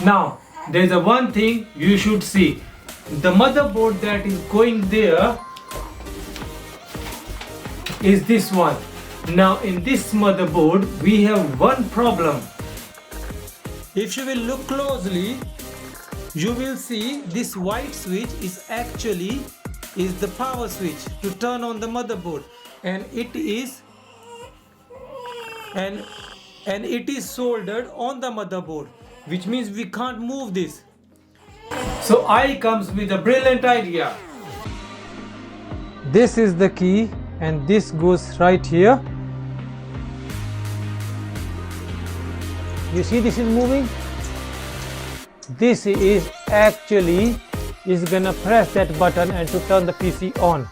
Now there's a one thing you should see. The motherboard that is going there is this one. Now in this motherboard we have one problem. If you will look closely, you will see this white switch is actually the power switch to turn on the motherboard, and it is soldered on the motherboard, which means we can't move this. So I comes with a brilliant idea. This is the key and this goes right here. You see this is moving? This is actually gonna press that button and to turn the PC on.